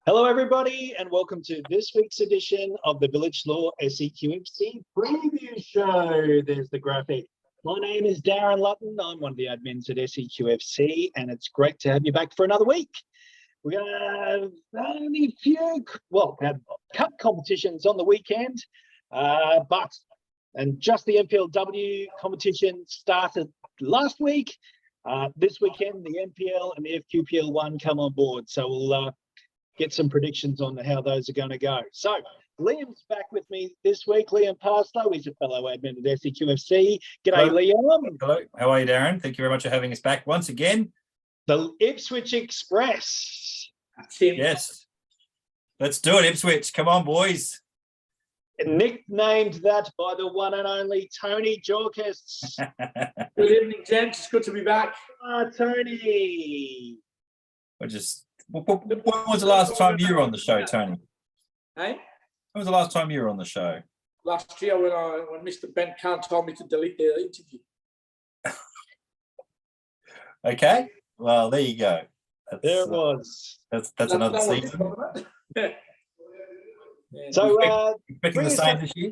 Hello, everybody, and welcome to this week's edition of the Village Law SEQFC preview show. There's the graphic. My name is Darren Lutton. I'm one of the admins at SEQFC, and it's great to have you back for another week. We have only a few, had cup competitions on the weekend, and just the MPLW competition started last week. This weekend, the MPL and the FQPL1 come on board, so we'll get some predictions on how those are going to go. So Liam's back with me this week. Liam Parslow, he's a fellow admin at SEQFC. G'day, Liam. Hello. How are you, Darren? Thank you very much for having us back once again. The Ipswich Express. Yes. Let's do it, Ipswich. Come on, boys. Nicknamed that by the one and only Tony Georkas. Good evening, gents. It's good to be back. Tony. When was the last time you were on the show, Tony? Hey? When was the last time you were on the show? Last year when Mr. Ben Kahn told me to delete the interview. Okay. Well, there you go. There it was. That's another season. Yeah. So Expecting the same this year?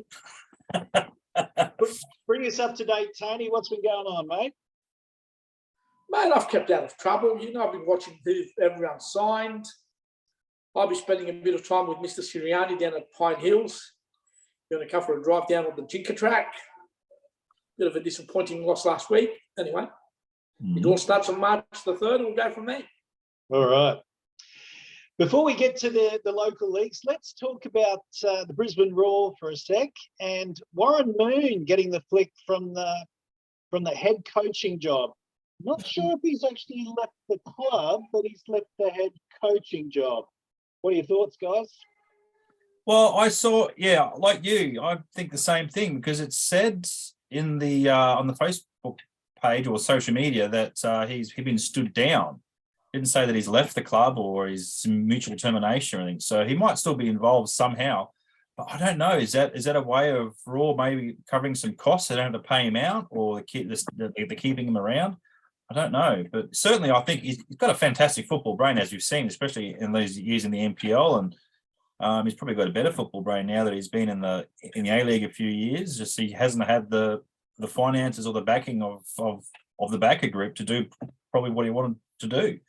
Bring us up to date, Tony. What's been going on, mate? Mate, I've kept out of trouble. I've been watching who everyone signed. I'll be spending a bit of time with Mr. Sirianni down at Pine Hills. Going to come for a drive down on the Jinka track. Bit of a disappointing loss last week. Anyway, It all starts on March the 3rd. We'll go from there. All right. Before we get to the local leagues, let's talk about the Brisbane Roar for a sec, and Warren Moon getting the flick from the head coaching job. Not sure if he's actually left the club, but he's left the head coaching job. What are your thoughts, guys? Well, I saw, like you, I think the same thing, because it said in the on the Facebook page or social media that he's been stood down. Didn't say that he's left the club or he's mutual termination or anything. So he might still be involved somehow. But I don't know. Is that a way of Raw maybe covering some costs? They don't have to pay him out, or they're keeping him around? I don't know. But certainly I think he's got a fantastic football brain, as you've seen, especially in those years in the NPL. And he's probably got a better football brain now that he's been in the A-League a few years. Just he hasn't had the finances or the backing of the backer group to do probably what he wanted to do.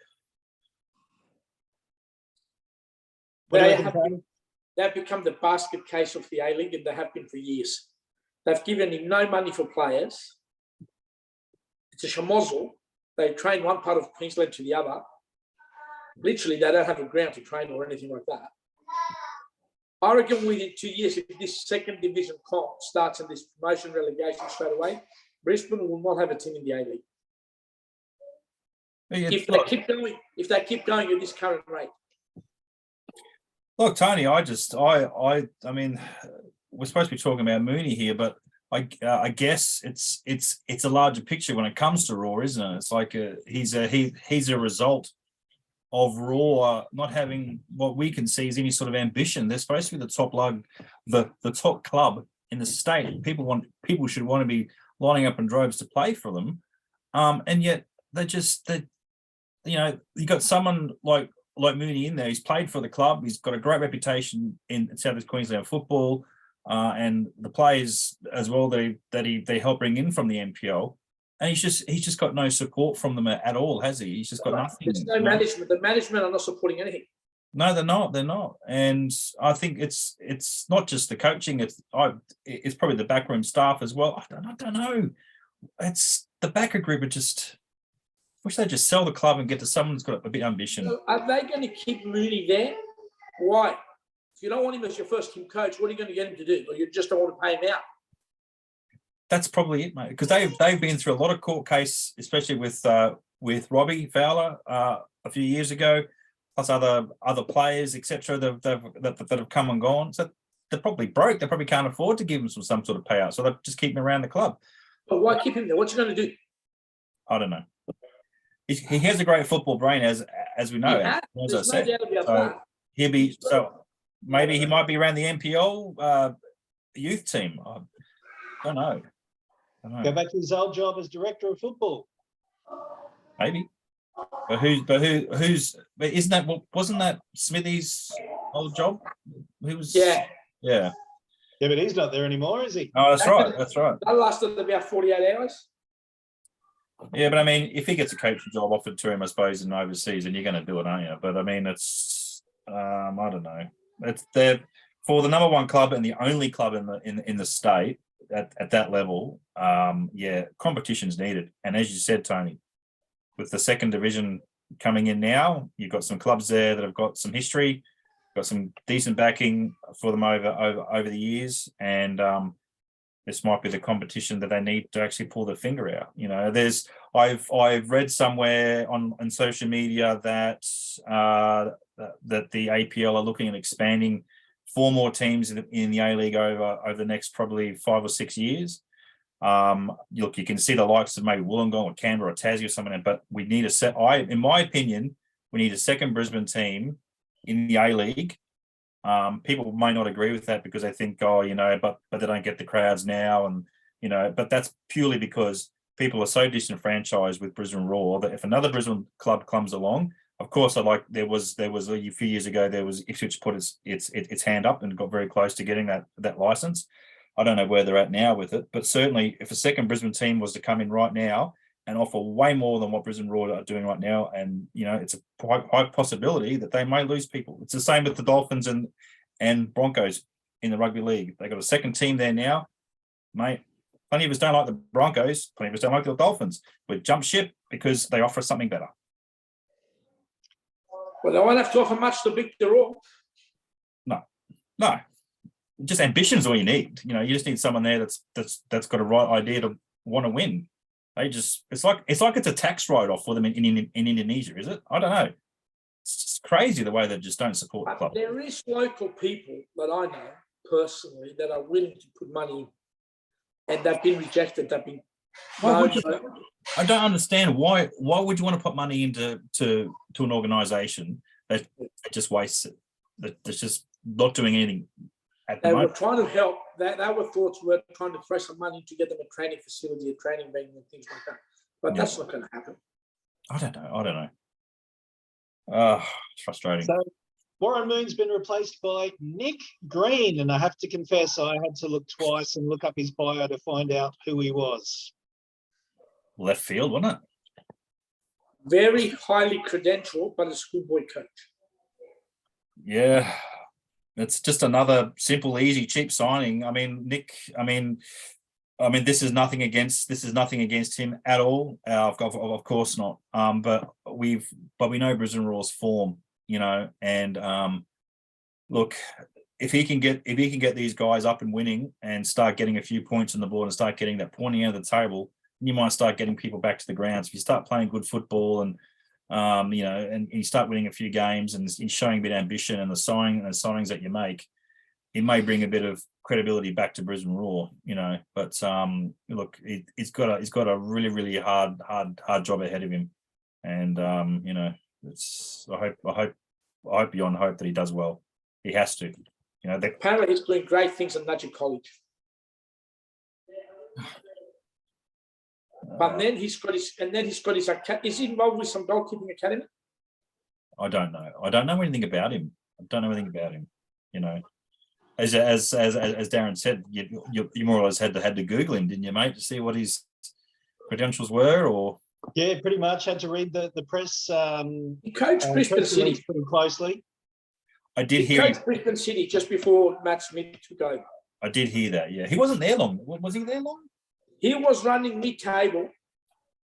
They've become the basket case of the A-League, and they have been for years. They've given him no money for players. It's a schmozzle. They train one part of Queensland to the other. Literally, they don't have a ground to train or anything like that. I reckon within 2 years, if this second division comp starts in this promotion relegation straight away, Brisbane will not have a team in the A-League. If they keep going at this current rate. Look, Tony, I mean, we're supposed to be talking about Mooney here, but I guess it's a larger picture when it comes to Raw, isn't it? It's like he's a result of Raw not having what we can see as any sort of ambition. They're supposed to be the top lug, the top club in the state. People should want to be lining up in droves to play for them, and yet you got someone like Mooney in there. He's played for the club. He's got a great reputation in South East Queensland football, and the players as well that they help bring in from the NPL. And he's just got no support from them at all, has he? He's just got nothing. There's no management. The management are not supporting anything. No, they're not. They're not. And I think it's not just the coaching. It's probably the backroom staff as well. I don't know. It's the backer group are just. Wish they'd just sell the club and get to someone who's got a bit of ambition. So are they going to keep Mooney there? Why? If you don't want him as your first team coach, what are you going to get him to do? Or you just don't want to pay him out? That's probably it, mate. Because they've been through a lot of court case, especially with Robbie Fowler a few years ago, plus other players, etc. that have come and gone. So they're probably broke. They probably can't afford to give him some sort of payout. So they just keep him around the club. But why keep him there? What's he going to do? I don't know. He has a great football brain, as we know. As I said, so maybe he might be around the NPL youth team. I don't know. Go back to his old job as director of football. Maybe. But isn't that, wasn't that Smithy's old job? Who was? Yeah. Yeah. Yeah, but he's not there anymore, is he? Oh, that's right. That's right. That lasted about 48 hours. Yeah, but I mean, if he gets a coaching job offered to him, I suppose, in overseas, then you're going to do it, aren't you? But I mean, it's I don't know. It's there for the number one club and the only club in the state at that level. Yeah, competition's needed. And as you said, Tony, with the second division coming in now, you've got some clubs there that have got some history, got some decent backing for them over the years, and this might be the competition that they need to actually pull their finger out. You know, I've read somewhere on social media that that the APL are looking at expanding 4 more teams in the A-League over the next probably 5 or 6 years. Look, you can see the likes of maybe Wollongong or Canberra or Tassie or something, but we need in my opinion, we need a second Brisbane team in the A-League. People may not agree with that because they think, oh, you know, but they don't get the crowds now, and you know, but that's purely because people are so disenfranchised with Brisbane Roar that if another Brisbane club comes along, of course, there was a few years ago, there was Ipswich put its hand up and got very close to getting that license. I don't know where they're at now with it, but certainly if a second Brisbane team was to come in right now and offer way more than what Brisbane Roar are doing right now, and you know, it's a high possibility that they may lose people. It's the same with the Dolphins and Broncos in the rugby league. They got a second team there now, mate. Plenty of us don't like the Broncos. Plenty of us don't like the Dolphins. We jump ship because they offer something better. Well, they won't have to offer much to beat the Roar. No. Just ambition is all you need. You know, you just need someone there that's got a right idea to want to win. It's like it's a tax write-off for them in Indonesia, is it? I don't know. It's crazy the way they just don't support the club. There is local people that I know personally that are willing to put money in, and they've been rejected. They've been. I don't understand why would you want to put money into an organisation that just wastes it, that's just not doing anything. They were trying to help. Our thoughts were trying to throw some money to get them a training facility, a training venue, and things like that. But that's not going to happen. I don't know. It's frustrating. So Warren Moon's been replaced by Nick Green, and I have to confess I had to look twice and look up his bio to find out who he was. Left field, wasn't it? Very highly credentialed, but a schoolboy coach. Yeah. It's just another simple, easy, cheap signing. I mean, Nick. I mean, this is nothing against him at all. Of course not. But we know Brisbane Roar's form, you know, and look, if he can get these guys up and winning and start getting a few points on the board and start getting that pointing out of the table, you might start getting people back to the grounds. If you start playing good football and you know, and you start winning a few games and showing a bit of ambition and the signings that you make, it may bring a bit of credibility back to Brisbane Roar, you know. But look, he's got a really, really hard job ahead of him, and you know, I hope beyond hope that he does well. He has to, you know. Apparently, he's doing great things at Nudgee College. But then he's got his. Is he involved with some goalkeeping academy? I don't know. I don't know anything about him. You know, as Darren said, you more or less had to Google him, didn't you, mate, to see what his credentials were, or? Yeah, pretty much had to read the press. He coached Brisbane City pretty closely. I did hear. He coached Brisbane City just before Matt Smith took over. I did hear that. Yeah, he wasn't there long. Was he there long? He was running mid-table.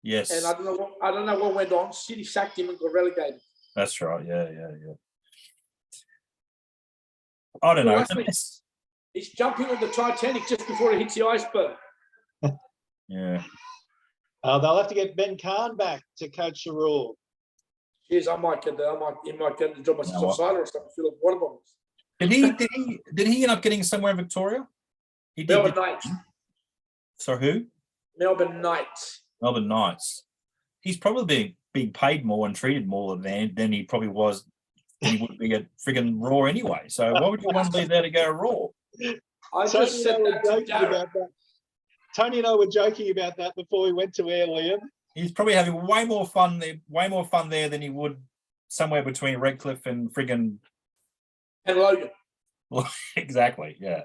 Yes. And I don't know what went on. City sacked him and got relegated. That's right. Yeah. I don't know. He's jumping on the Titanic just before it hits the iceberg. Yeah. They'll have to get Ben Kahn back to coach the Roar. Yes, he might get the job as a cider or something. Fill up water bottles. Did he end up getting somewhere in Victoria? He did. Melbourne Knights. So who? Melbourne Knights. Melbourne Knights. He's probably being paid more and treated more than he probably was. He would be at friggin' Raw anyway. So why would you want to leave there to go to Raw? I just said that to Darren. Tony and I were joking about that before we went to air, Liam. He's probably having way more fun there than he would somewhere between Redcliffe and friggin' And Logan. exactly. Yeah.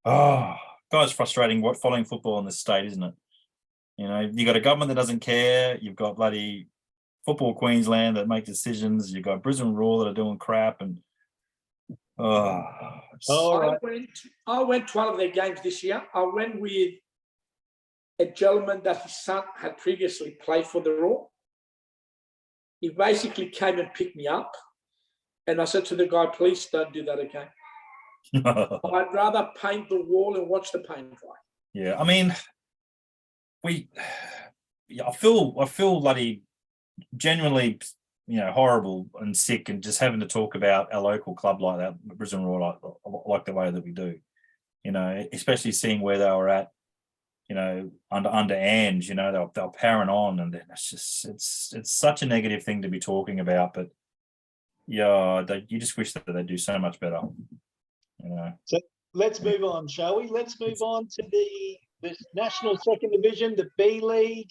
Oh, God, it's frustrating following football in this state, isn't it? You know, you got a government that doesn't care. You've got bloody Football Queensland that make decisions. You've got Brisbane Roar that are doing crap, and All right. I went to one of their games this year. I went with a gentleman that his son had previously played for the Roar. He basically came and picked me up, and I said to the guy, please don't do that again. I'd rather paint the wall and watch the paint dry. Yeah, I mean, I feel bloody genuinely, horrible and sick, and just having to talk about our local club like that, Brisbane Roar, like the way that we do, especially seeing where they were at, under Ange, they're powering on, and it's just it's such a negative thing to be talking about, but yeah, you just wish that they do so much better, So let's move on, shall we? Let's move on to the National Second Division, the B League.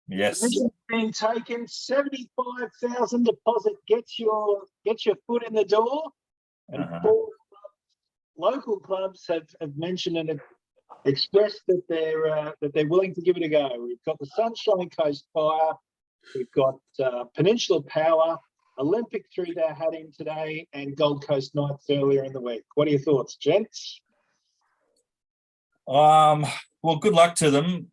Yes. Being taken, 75,000 deposit gets your foot in the door, and 4 local clubs have mentioned and expressed that they're willing to give it a go. We've got the Sunshine Coast Fire, we've got Peninsula Power, Olympic threw their hat in today, and Gold Coast Knights earlier in the week. What are your thoughts, gents? Well, good luck to them.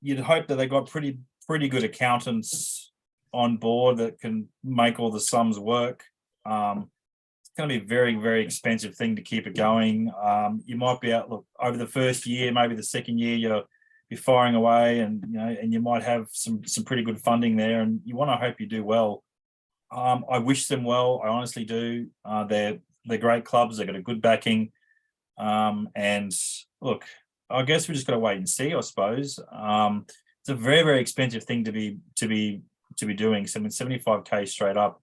You'd hope that they got pretty good accountants on board that can make all the sums work. It's going to be a very, very expensive thing to keep it going. You might be out over the first year, maybe the second year, you're firing away, and you might have some pretty good funding there, and you want to hope you do well. I wish them well. I honestly do. They're great clubs. They've got a good backing, and look, I guess we just got to wait and see, I suppose. It's a very, very expensive thing to be doing. So, 75K straight up.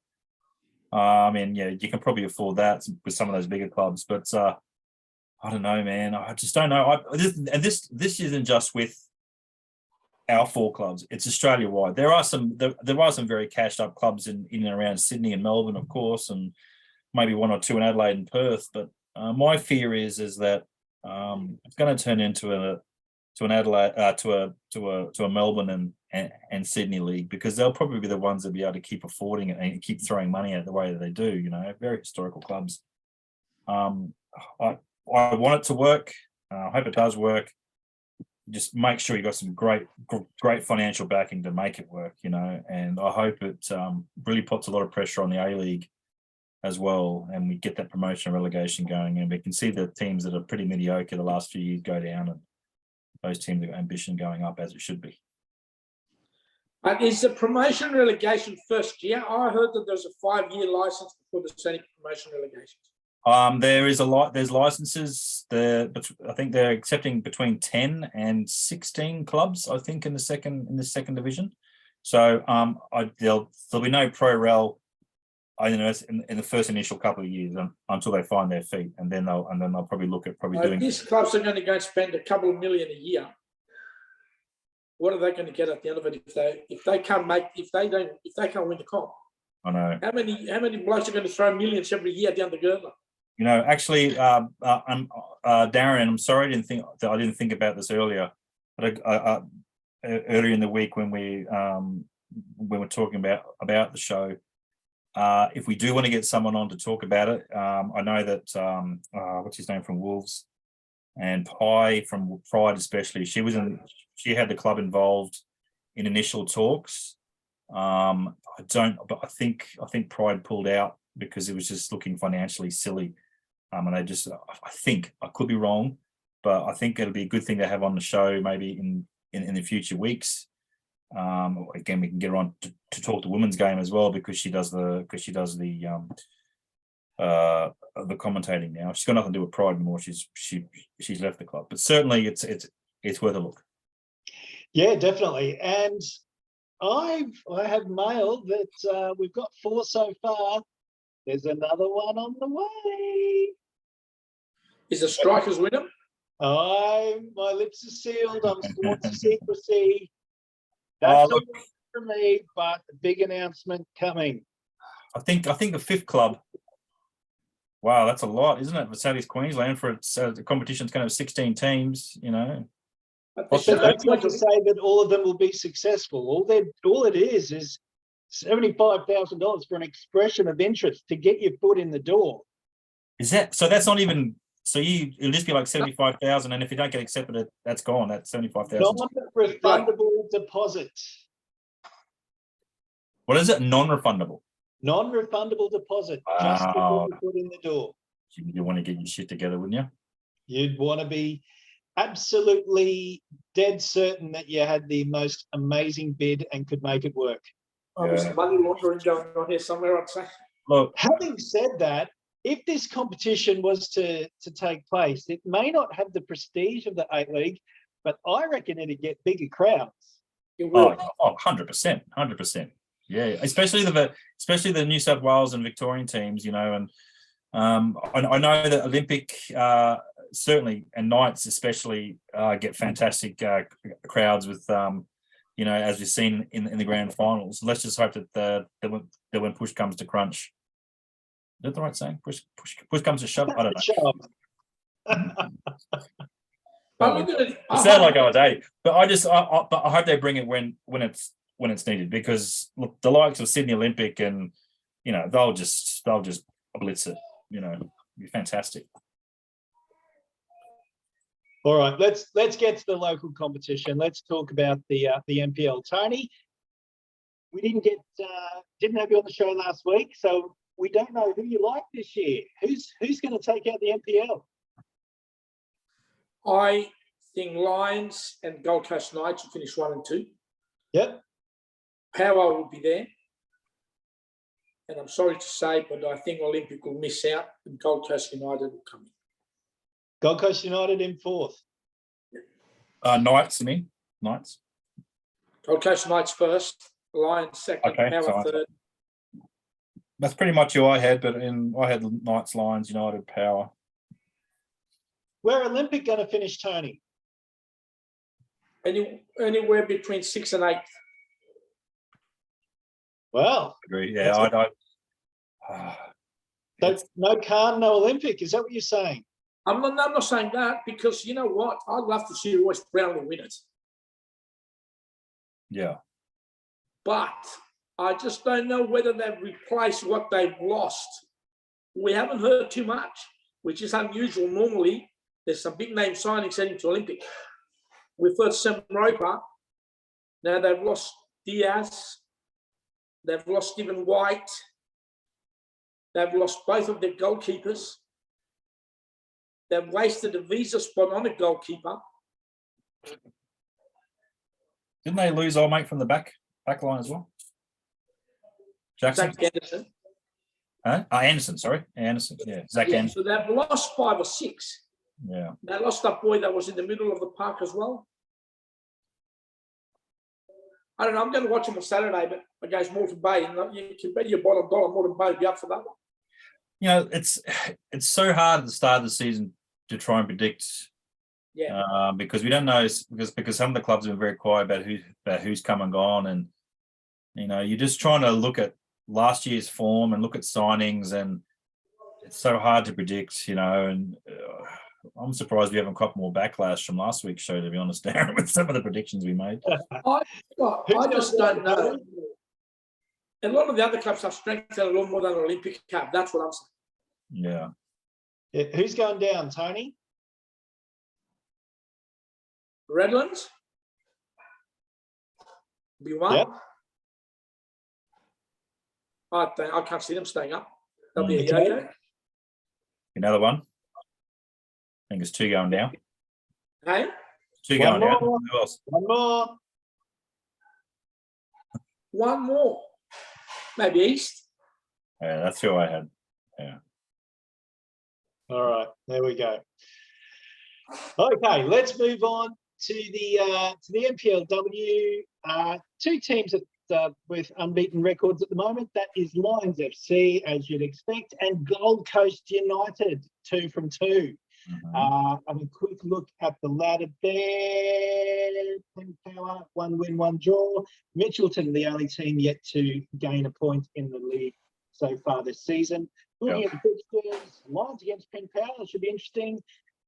You can probably afford that with some of those bigger clubs, but I don't know, man. I just don't know. This isn't just with our 4 clubs; it's Australia wide. There are some very cashed up clubs in and around Sydney and Melbourne, of course, and maybe 1 or 2 in Adelaide and Perth. But my fear is that it's going to turn into an Adelaide to a Melbourne and Sydney league, because they'll probably be the ones that be able to keep affording it and keep throwing money at the way that they do. Very historical clubs. I want it to work. I hope it does work. Just make sure you got some great financial backing to make it work. And I hope it really puts a lot of pressure on the A League as well, and we get that promotion and relegation going, and we can see the teams that are pretty mediocre the last few years go down, and those teams have ambition going up as it should be. Is the promotion relegation first year? I heard that there's a 5-year license before there's any promotion relegations. There's licenses there, but I think they're accepting between 10 and 16 clubs, I think, in the second division. So there'll be no pro rel in the first initial couple of years until they find their feet, and then they'll probably look at doing. These clubs are going to go and spend a couple of million a year. What are they going to get at the end of it if they can't win the comp? I know. How many blokes are going to throw millions every year down the girdler? Actually, Darren, I'm sorry I didn't think about this earlier, but earlier in the week when we were talking about the show. If we do want to get someone on to talk about it, I know that what's his name from Wolves, and Pye from Pride especially. She had the club involved in initial talks. But I think Pride pulled out because it was just looking financially silly. And I think I could be wrong, but I think it'll be a good thing to have on the show maybe in the future weeks. Again, we can get her on to talk the women's game as well, because she does the commentating now. She's got nothing to do with Pride anymore. She's left the club, but certainly it's worth a look. Yeah, definitely. And I have mailed that we've got 4 so far. There's another one on the way. Is the Strikers winner? My lips are sealed. I'm sworn to secrecy. Oh, That's all for me, but a big announcement coming. I think the fifth club. Wow, that's a lot, isn't it? For South East Queensland, for its the competition's going to have 16 teams. You know, But What's the that? That's show- not to say that all of them will be successful. All it is $75,000 for an expression of interest to get your foot in the door. is that so? That's not even. So it'll just be like 75,000, and if you don't get accepted, that's gone. That's 75,000. Non-refundable deposit. What is it? Non-refundable. Non-refundable deposit. Just to get Wow. your foot in the door. You want to get your shit together, wouldn't you? You'd want to be absolutely dead certain that you had the most amazing bid and could make it work. There's Yeah. some money laundering going on here somewhere, I'd say. Look, Having said that, if this competition was to take place, it may not have the prestige of the 8 League, but I reckon it'd get bigger crowds. It will. 100%, 100%. Yeah, especially the New South Wales and Victorian teams, you know, and I know that Olympic certainly and Knights especially get fantastic crowds with you know, as we've seen in the grand finals. Let's just hope that when push comes to crunch, is that the right saying? Push comes to shove. I don't know. I'm looking at it. It sounded like I was 80, but I hope they bring it when it's needed, because look, the likes of Sydney Olympic and you know they'll just blitz it. You know, it'll be fantastic. All right, let's get to the local competition. Let's talk about the NPL. Tony, we didn't have you on the show last week, so we don't know who you like this year. Who's going to take out the NPL? I think Lions and Gold Coast Knights will finish 1 and 2. Yep. Power will be there. And I'm sorry to say, but I think Olympic will miss out and Gold Coast United will come in. Gold Coast United in 4th. Knights, you mean? Knights. Gold Coast Knights first, Lions second, Okay, Power so third. That's pretty much who I had, but I had Knights, Lions, United, Power. Where Olympic going to finish, Tony? Anywhere between 6th and 8th. Well, Agree. Yeah, so no Khan, no Olympic. Is that what you're saying? I'm not saying that, because you know what? I'd love to see Royce Brownlee win it. yeah. But I just don't know whether they've replaced what they've lost. We haven't heard too much, which is unusual. Normally, there's some big name signings heading to Olympic. We've heard Sam Roper. Now they've lost Diaz. They've lost Stephen White. They've lost both of their goalkeepers. They've wasted a visa spot on a goalkeeper. Didn't they lose old mate from the back line as well? Jackson? Zach Anderson. Huh? Anderson, sorry. Anderson, yeah. Zach Yeah, Anderson. so they've lost 5 or 6. Yeah. They lost that boy that was in the middle of the park as well. I don't know. I'm going to watch him on Saturday, but against Moreton Bay, and you can bet your bottom dollar Moreton Bay will be up for that one. You know, it's so hard at the start of the season to try and predict. Yeah. Because we don't know, because some of the clubs have been very quiet about who's come and gone, and you know, you're just trying to look at last year's form and look at signings, and it's so hard to predict, you know. And I'm surprised we haven't got more backlash from last week's show, to be honest, Darren, with some of the predictions we made. I just don't know. A lot of the other clubs have strengthened a lot more than Olympic have. That's what I'm saying. Yeah. Yeah, who's going down, Tony? Redlands be one. Yep. I can't see them staying up. They'll be a Okay. yo-yo. Another one. I think it's 2 going down. Hey, 2 One going down. more. Who else? One more. one more. Maybe East. Yeah, that's who I had. Yeah. All right, there we go. Okay, let's move on to the NPLW. 2 teams with unbeaten records at the moment. That is Lions FC, as you'd expect, and Gold Coast United, 2 from 2. Have a quick look at the ladder there. Penn Power, 1 win, 1 draw. Mitchelton, the only team yet to gain a point in the league so far this season. Looking at the fixtures, Lions against Penn Power should be interesting.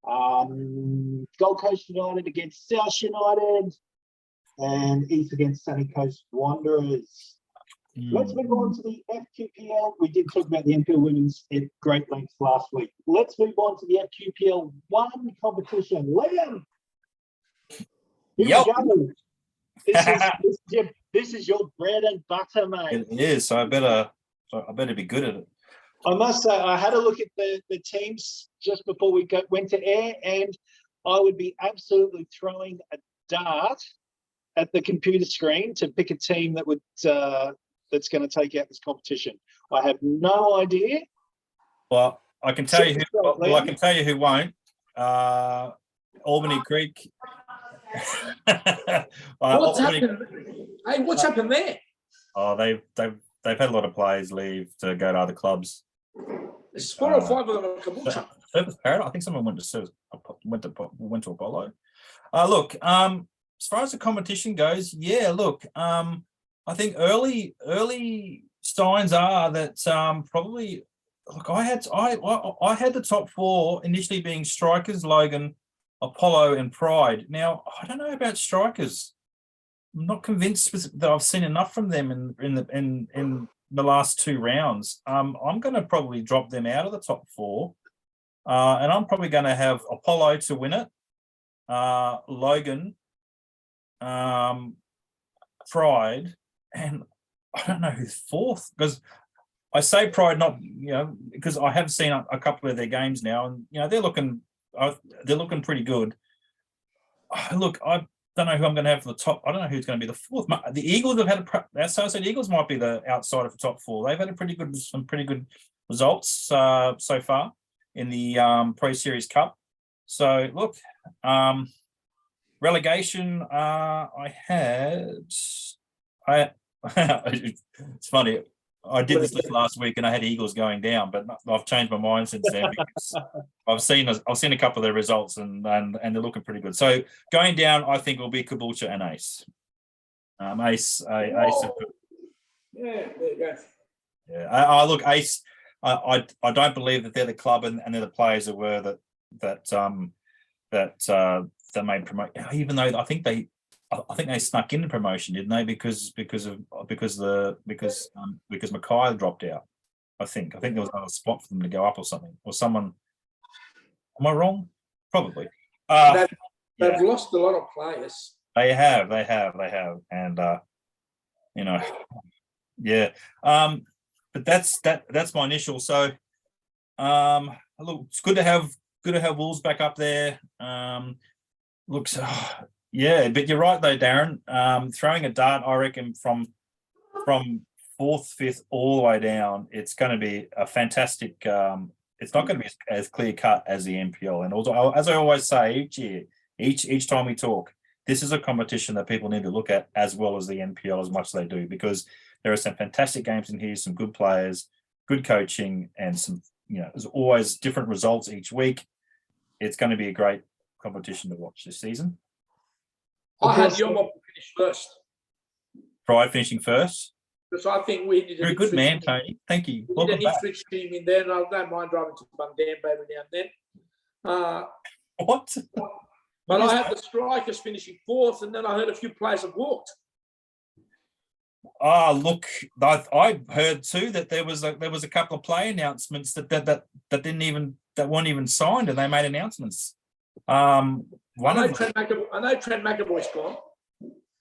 Gold Coast United against South United, and East against Sunny Coast Wanderers. Let's move on to the FQPL. We did talk about the NPL women's at great length last week. Let's move on to the FQPL 1 competition. Liam, here we go. This is your bread and butter, mate. It is. So I better be good at it. I must say, I had a look at the teams just before we went to air, and I would be absolutely throwing a dart at the computer screen to pick a team that would that's going to take out this competition. I have no idea. Well, I can tell you who. Well, I can tell you who won't. Albany Creek. What's happened? Hey, what's happened there? Oh, they've had a lot of players leave to go to other clubs. There's 4 or 5 of them at Caboolture. Surface Paradise. I think someone went to Apollo. Look, as far as the competition goes, yeah. Look, I think early signs are that probably. Look, I had the top 4 initially being Strikers, Logan, Apollo, and Pride. Now I don't know about Strikers. I'm not convinced that I've seen enough from them in the last 2 rounds. I'm going to probably drop them out of the top 4, and I'm probably going to have Apollo to win it, Logan, Pride, and I don't know who's 4th, because I say Pride not, because I have seen a couple of their games now, and they're looking pretty good. Look, I don't know who I'm going to have for the top. I don't know who's going to be the 4th. The Eagles have had so I said Eagles might be the outsider for top 4. They've had some pretty good results so far in the Pro Series Cup. So look, relegation. It's funny. I did this list last week and I had Eagles going down, but I've changed my mind since then because I've seen a couple of their results and they're looking pretty good. So going down, I think will be Caboolture and Ace. Ace. Yeah, there you go. Yeah, I look Ace. I don't believe that they're the club and they're the players that were that made promote. Even though I think they snuck into promotion, didn't they? Because Mackay dropped out. I think there was another spot for them to go up or something. Or someone. Am I wrong? Probably. They've lost a lot of players. They have, and yeah. But that's my initial. So, look, it's good to have Wolves back up there. Looks. Yeah, but you're right though, Darren. Throwing a dart, I reckon, from 4th, 5th, all the way down, it's going to be a fantastic. It's not going to be as clear cut as the NPL. And also, as I always say each year, each time we talk, this is a competition that people need to look at as well as the NPL as much as they do, because there are some fantastic games in here, some good players, good coaching, and some. There's always different results each week. It's going to be a great competition to watch this season. I had your mob finish first. Pride finishing first. Because I think we need You're a good man, Tony. Thank you. We need an Ipswich team in there, and I don't mind driving to Bundamp every now and then. What? But I had the Strikers finishing 4th, and then I heard a few players have walked. Look, I heard too that there was a couple of play announcements that weren't even signed, and they made announcements. I know Trent McAvoy's gone.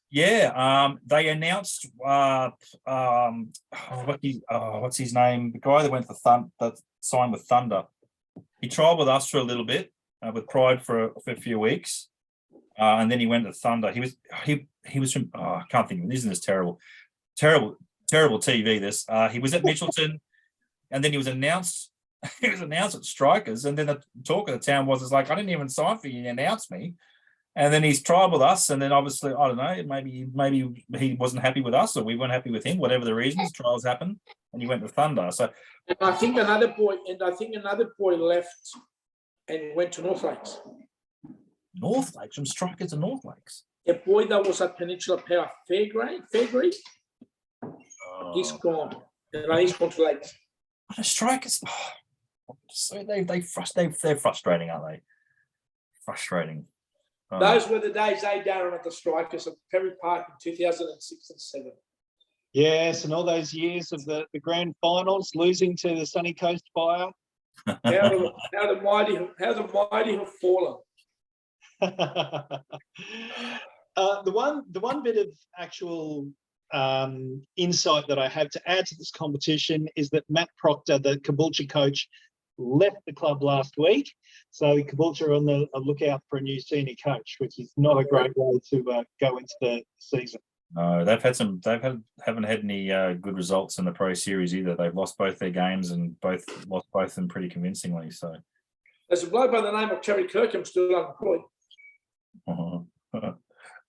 Yeah, they announced what's his name? The guy that went to that signed with Thunder. He trialled with us for a little bit, with Pride for a few weeks, and then he went to Thunder. He was from I can't think of it. Isn't this terrible TV? This he was at Mitchelton, and then he was announced. He was announced at Strikers, and then the talk of the town was, I didn't even sign for you. You announced me. And then he's tried with us, and then obviously, I don't know, maybe he wasn't happy with us, or we weren't happy with him, whatever the reasons, trials happen, and he went to Thunder. So and I think another boy left and went to North Lakes. North Lakes, from Strikers to North Lakes. A boy that was at Peninsula Power Fairgrave, he's gone. He's gone to Lakes. The Strikers, so they're frustrating, aren't they? Frustrating. Those were the days, Darren, at the Strikers at Perry Park in 2006 and 7. Yes, and all those years of the grand finals, losing to the Sunny Coast Fire. How the mighty have fallen. The one bit of actual insight that I have to add to this competition is that Matt Proctor, the Caboolture coach, left the club last week. So Caboolture are on the lookout for a new senior coach, which is not a great way to go into the season. No, haven't had any good results in the Pro Series either. They've lost both their games and lost both of them pretty convincingly. So there's a bloke by the name of Terry Kirkham still unemployed.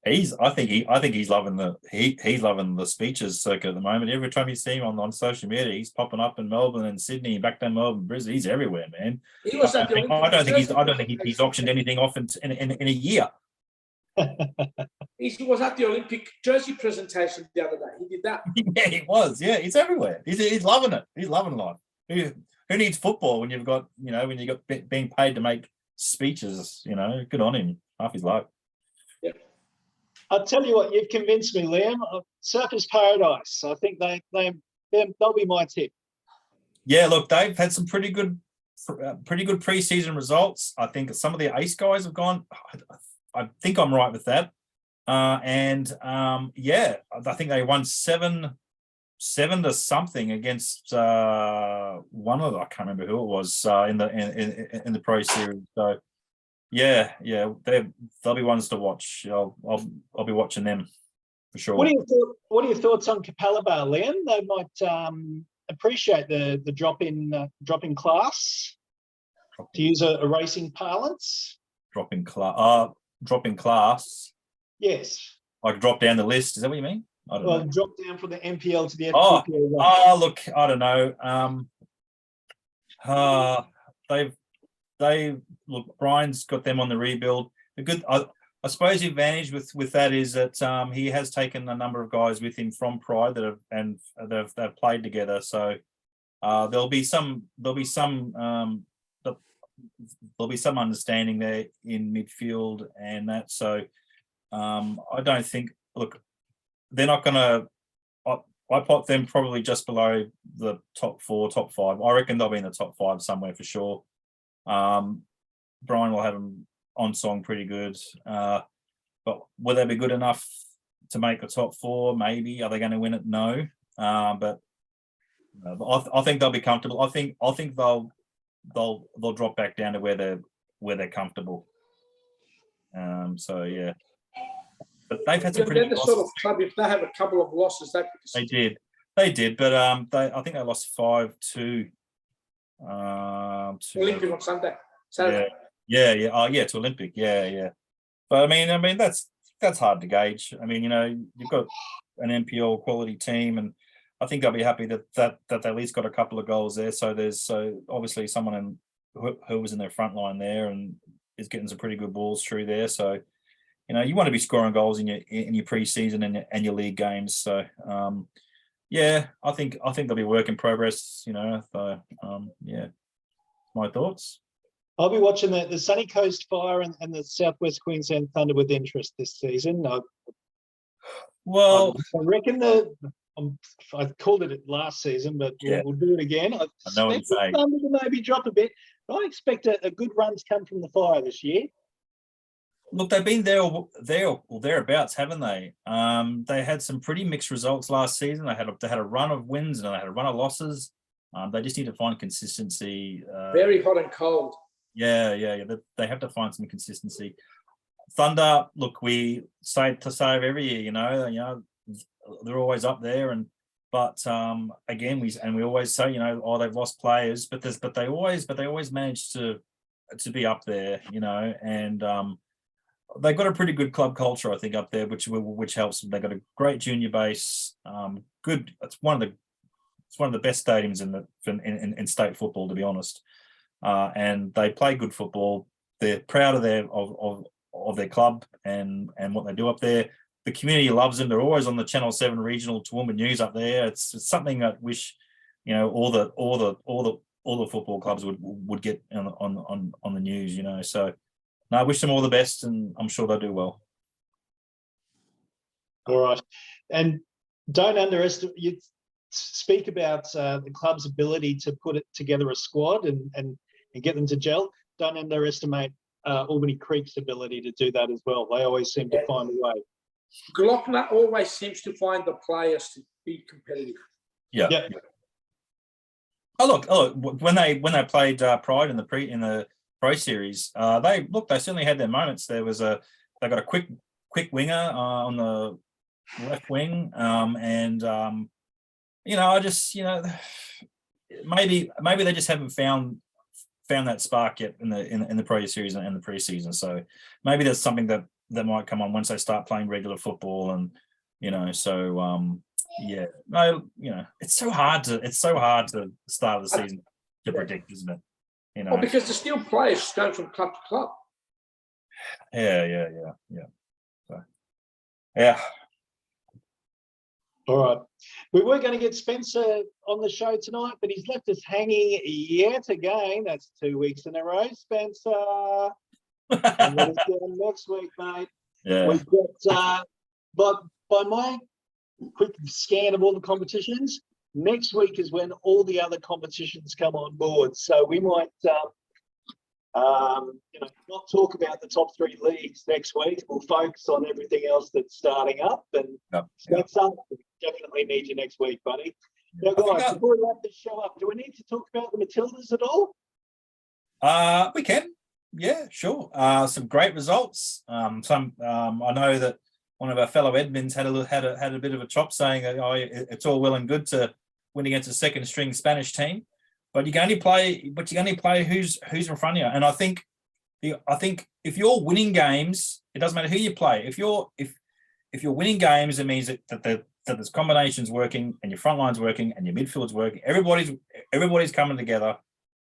I think he's loving the speeches circuit at the moment. Every time you see him on social media, he's popping up in Melbourne and Sydney, back down Melbourne, Brisbane. He's everywhere, man. He was at the I don't think he's auctioned anything off in a year. He was at the Olympic jersey presentation the other day. He did that. Yeah, he was. Yeah, he's everywhere. He's loving it. He's loving life. Who needs football when you've got being paid to make speeches? Good on him. Half his life. Yeah. I'll tell you what, you've convinced me, Liam. Surfers Paradise. I think they'll be my tip. Yeah, look, they've had some pretty good pre-season results. I think some of the ace guys have gone. I think I'm right with that. I think they won 7 to something against one of them. I can't remember who it was in the Pro Series. So yeah, they'll be ones to watch. I'll be watching them for sure. What are your thoughts on Capalaba, Liam? They might appreciate the drop in class, to use a racing parlance. Drop in class. Yes. Like drop down the list. Is that what you mean? I don't know. Drop down from the NPL to the FPL. Look, I don't know. Look, Brian's got them on the rebuild. The good, I suppose, the advantage with that is that he has taken a number of guys with him from Pride that they've played together. So there'll be some understanding there in midfield and that. So I don't think. Look, they're not going to. I put them probably just below the top 4, top 5. I reckon they'll be in the top 5 somewhere for sure. Brian will have them on song pretty good, but will they be good enough to make the top 4? Maybe. Are they going to win it? No. But I think they'll be comfortable. I think they'll drop back down to where they're comfortable. So yeah. But they've had some pretty good sort of club, if they have a couple of losses, they did, but I think they lost 5-2. Olympic on Saturday. Yeah. Oh, yeah, to Olympic. Yeah. But I mean that's hard to gauge. I mean, you've got an NPL quality team, and I think they'll be happy that they at least got a couple of goals there. So there's obviously someone who was in their front line there and is getting some pretty good balls through there. So you want to be scoring goals in your pre-season and your league games. So I think there'll be work in progress. So yeah, my thoughts. I'll be watching the Sunny Coast Fire and the Southwest Queensland Thunder with interest this season. I reckon I called it last season, but we'll do it again. I know what you're saying. Thunder to maybe drop a bit, but I expect a good run to come from the Fire this year. Look, they've been there or thereabouts, haven't they? They had some pretty mixed results last season. They had a run of wins and they had a run of losses. They just need to find consistency. Very hot and cold. Yeah. They have to find some consistency. Thunder, look, we say every year, they're always up there, but again, we always say, they've lost players, but they always manage to be up there, and they've got a pretty good club culture, I think, up there, which helps them. They've got a great junior base. Good. It's one of the best stadiums in state football, to be honest. and they play good football. They're proud of their club and what they do up there. The community loves them. They're always on the Channel 7 regional Toowoomba news up there. It's something that wish, all the football clubs would get on the news, So no, I wish them all the best, and I'm sure they'll do well. All right, and don't underestimate. You speak about the club's ability to put it together a squad and get them to gel. Don't underestimate Albany Creek's ability to do that as well. They always seem to find a way. Glockner always seems to find the players to be competitive. Yeah. Oh look! When they played Pride in the Pro Series, they certainly had their moments. They got a quick winger on the left wing, I just maybe they just haven't found that spark yet in the Pro Series and the pre-season. So maybe there's something that might come on once they start playing regular football, and it's so hard to start the season to predict, isn't it? Well, because there's still players going from club to club. Yeah. So, yeah. All right. We were going to get Spencer on the show tonight, but he's left us hanging yet again. That's 2 weeks in a row, Spencer. And let us get on next week, mate. Yeah. We've got, but by my quick scan of all the competitions, next week is when all the other competitions come on board. So we might, not talk about the top 3 leagues next week. We'll focus on everything else that's starting up. And that's up. We definitely need you next week, buddy. Now, guys, before we wrap this show up, do we need to talk about the Matildas at all? We can. Yeah, sure. Some great results. I know that one of our fellow admins had a bit of a chop saying that it's all well and good to win against a second string Spanish team, but you can only play who's in front of you. And I think if you're winning games, it doesn't matter who you play. If you're winning games, it means that there's combinations working and your front line's working and your midfield's working. Everybody's coming together.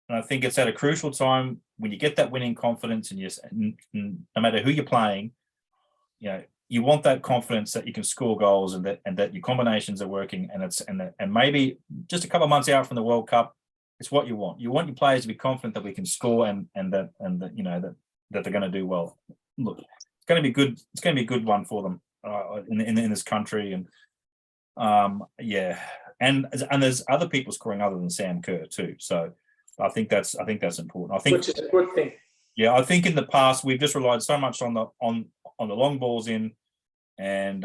And I think it's at a crucial time when you get that winning confidence, and no matter who you're playing, you want that confidence that you can score goals and that your combinations are working, and maybe just a couple of months out from the World Cup, it's what you want. You want your players to be confident that we can score and that they're going to do well. Look, it's going to be good. It's going to be a good one for them in this country, and and there's other people scoring other than Sam Kerr too. So I think that's important. Which is a good thing. Yeah, I think in the past we've just relied so much on the long balls in, and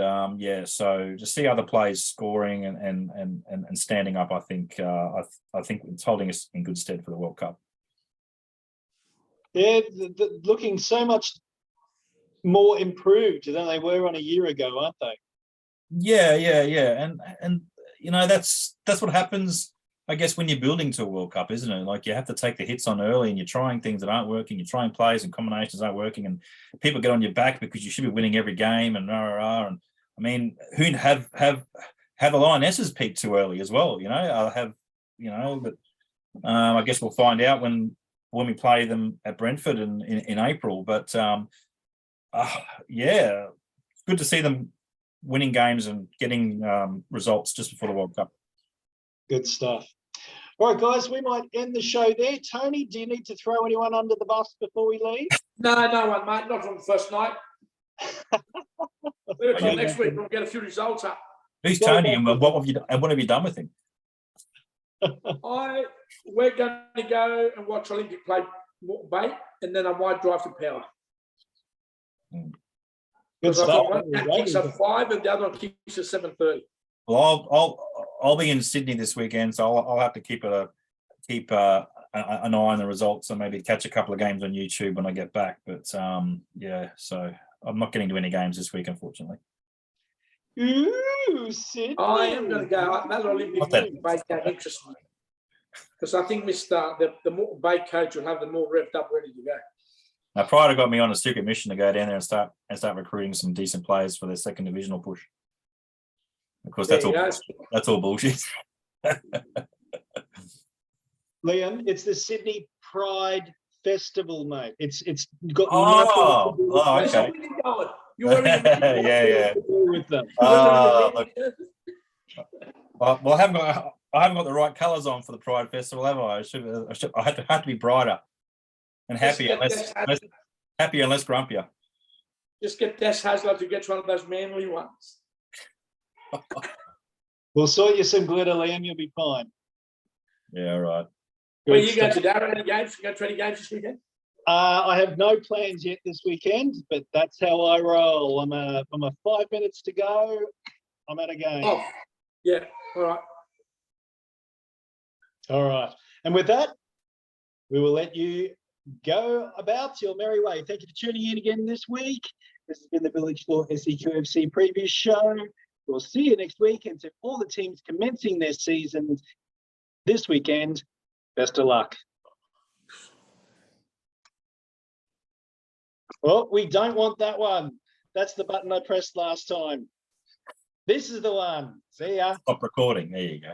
so to see other players scoring and standing up, I think it's holding us in good stead for the World Cup. Yeah, looking so much more improved than they were on a year ago, aren't they? Yeah, and that's what happens, I guess, when you're building to a World Cup, isn't it? Like, you have to take the hits on early, and you're trying things that aren't working. You're trying plays and combinations aren't working, and people get on your back because you should be winning every game. And and I mean, who have the Lionesses peaked too early as well? But I guess we'll find out when we play them at Brentford in April. But it's good to see them winning games and getting results just before the World Cup. Good stuff. All right, guys, we might end the show there. Tony, do you need to throw anyone under the bus before we leave? No one, mate. Not from the first night. Next week we'll get a few results up. Who's Tony, and what have you done with him? We're going to go and watch Olympic play Bay, and then I might drive to Power. Good stuff. One kicks at 5 and the other one kicks at 7:30. Well, I'll be in Sydney this weekend, so I'll have to keep an eye on the results and maybe catch a couple of games on YouTube when I get back. But so I'm not getting to any games this week, unfortunately. Ooh, Sydney. I am going to go. That Olympic Bay game interests me, because I think the more Bay coach will have them all revved up, ready to go. Now, Pride got me on a secret mission to go down there and start recruiting some decent players for their second divisional push. Of course, that's all bullshit. Liam, it's the Sydney Pride Festival, mate. It's got Oh, nothing to do oh, That's okay. what we did going. You're wearing a Yeah. with them. Look, well, I haven't got the right colours on for the Pride Festival, have I? I have to be brighter and happier, less grumpier. Just get Des Hasler to get one of those manly ones. We'll sort you some glitter, Liam. You'll be fine. Yeah, right. Where Good you go stuff. to Darren, any games? You go to any games this weekend? I have no plans yet this weekend, but that's how I roll. I'm a 5 minutes to go. I'm at a game. Oh, yeah. All right. All right. And with that, we will let you go about your merry way. Thank you for tuning in again this week. This has been the Village Law SEQFC preview show. We'll see you next week. And to all the teams commencing their seasons this weekend, best of luck. Well, we don't want that one. That's the button I pressed last time. This is the one. See ya. Stop recording. There you go.